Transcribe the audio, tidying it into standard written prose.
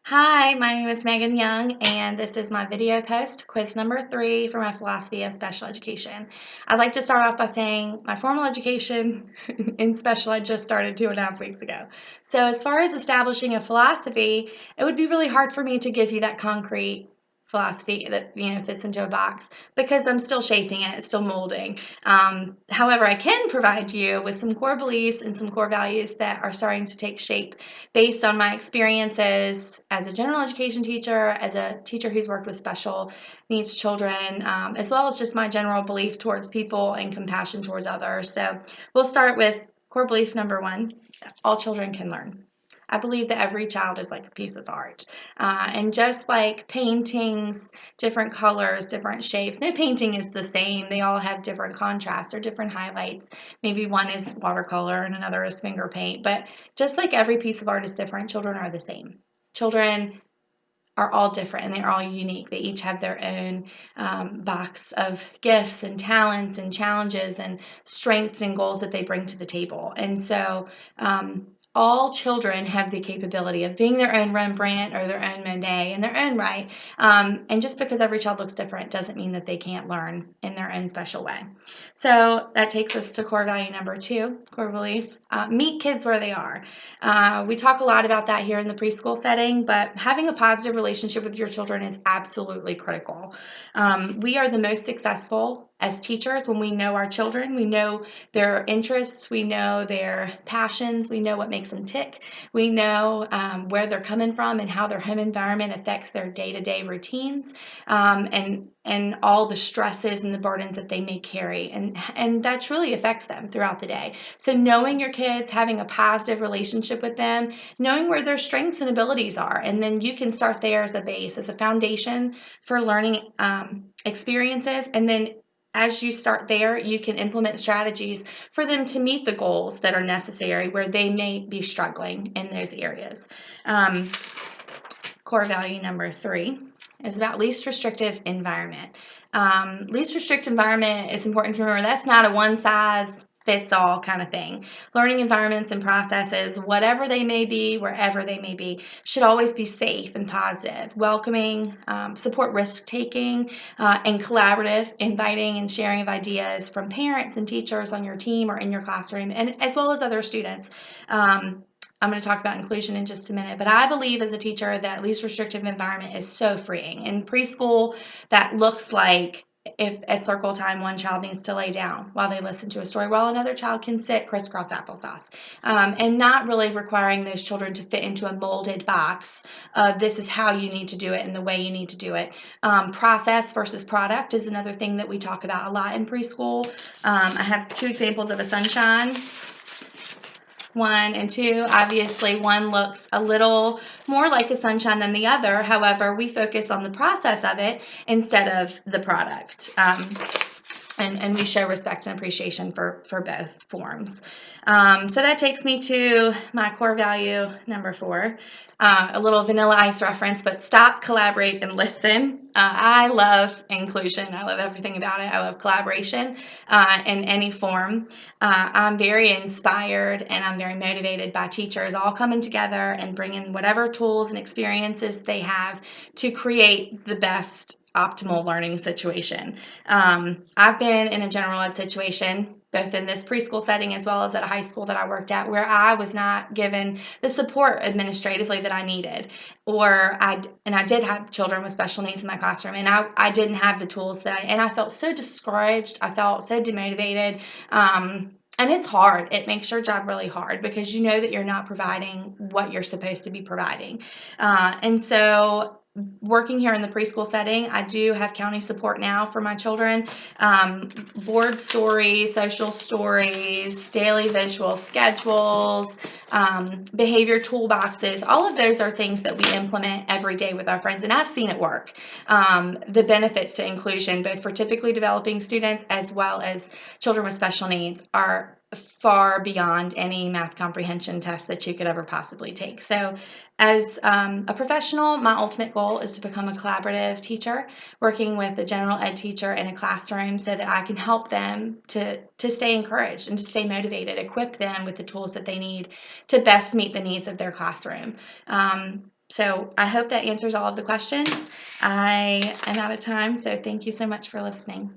Hi, my name is Megan Young, and this is my video post, quiz number 3 for my philosophy of special education. I'd like to start off by saying my formal education in special ed just started 2.5 weeks ago. So as far as establishing a philosophy, it would be really hard for me to give you that concrete philosophy that fits into a box because I'm still shaping it, still molding. However, I can provide you with some core beliefs and some core values that are starting to take shape based on my experiences as a general education teacher, as a teacher who's worked with special needs children, as well as just my general belief towards people and compassion towards others. So we'll start with core belief number 1: all children can learn. I believe that every child is like a piece of art. And just like paintings, different colors, different shapes, no painting is the same. They all have different contrasts or different highlights. Maybe one is watercolor and another is finger paint. But just like every piece of art is different, children are the same. Children are all different and they're all unique. They each have their own box of gifts and talents and challenges and strengths and goals that they bring to the table. And so all children have the capability of being their own Rembrandt or their own Monet in their own right. And just because every child looks different doesn't mean that they can't learn in their own special way. So that takes us to core value number 2, core belief: meet kids where they are. We talk a lot about that here in the preschool setting, but having a positive relationship with your children is absolutely critical. We are the most successful as teachers when we know our children, we know their interests, we know their passions, we know what makes them tick, we know where they're coming from and how their home environment affects their day-to-day routines, and all the stresses and the burdens that they may carry, and that truly affects them throughout the day. So knowing your kids, having a positive relationship with them, knowing where their strengths and abilities are, and then you can start there as a base, as a foundation for learning experiences, and then as you start there, you can implement strategies for them to meet the goals that are necessary where they may be struggling in those areas. Core value number 3 is about least restrictive environment. Least restrictive environment, it's important to remember that's not a one size fits all kind of thing. Learning environments and processes, whatever they may be, wherever they may be, should always be safe and positive, welcoming, support risk taking, and collaborative, inviting and sharing of ideas from parents and teachers on your team or in your classroom, and as well as other students. I'm going to talk about inclusion in just a minute, but I believe as a teacher that least restrictive environment is so freeing. In preschool, that looks like if at circle time one child needs to lay down while they listen to a story while another child can sit crisscross applesauce, and not really requiring those children to fit into a molded box. This is how you need to do it and the way you need to do it. Process versus product is another thing that we talk about a lot in preschool. I have 2 examples of a sunshine. 1 and 2, obviously one looks a little more like a sunshine than the other. However, we focus on the process of it instead of the product. And we show respect and appreciation for both forms. So that takes me to my core value number 4, a little Vanilla Ice reference, but stop, collaborate, and listen. I love inclusion. I love everything about it. I love collaboration in any form. I'm very inspired and I'm very motivated by teachers all coming together and bringing whatever tools and experiences they have to create the best optimal learning situation. I've been in a general ed situation, both in this preschool setting as well as at a high school that I worked at, where I was not given the support administratively that I needed, and I did have children with special needs in my classroom, and I didn't have the tools and I felt so discouraged. I felt so demotivated. And it's hard. It makes your job really hard because you know that you're not providing what you're supposed to be providing. And so working here in the preschool setting, I do have county support now for my children. Board stories, social stories, daily visual schedules, behavior toolboxes, all of those are things that we implement every day with our friends, and I've seen it work. The benefits to inclusion, both for typically developing students as well as children with special needs, are far beyond any math comprehension test that you could ever possibly take. So as a professional, my ultimate goal is to become a collaborative teacher, working with a general ed teacher in a classroom so that I can help them to stay encouraged and to stay motivated, equip them with the tools that they need to best meet the needs of their classroom. So I hope that answers all of the questions. I am out of time, so thank you so much for listening.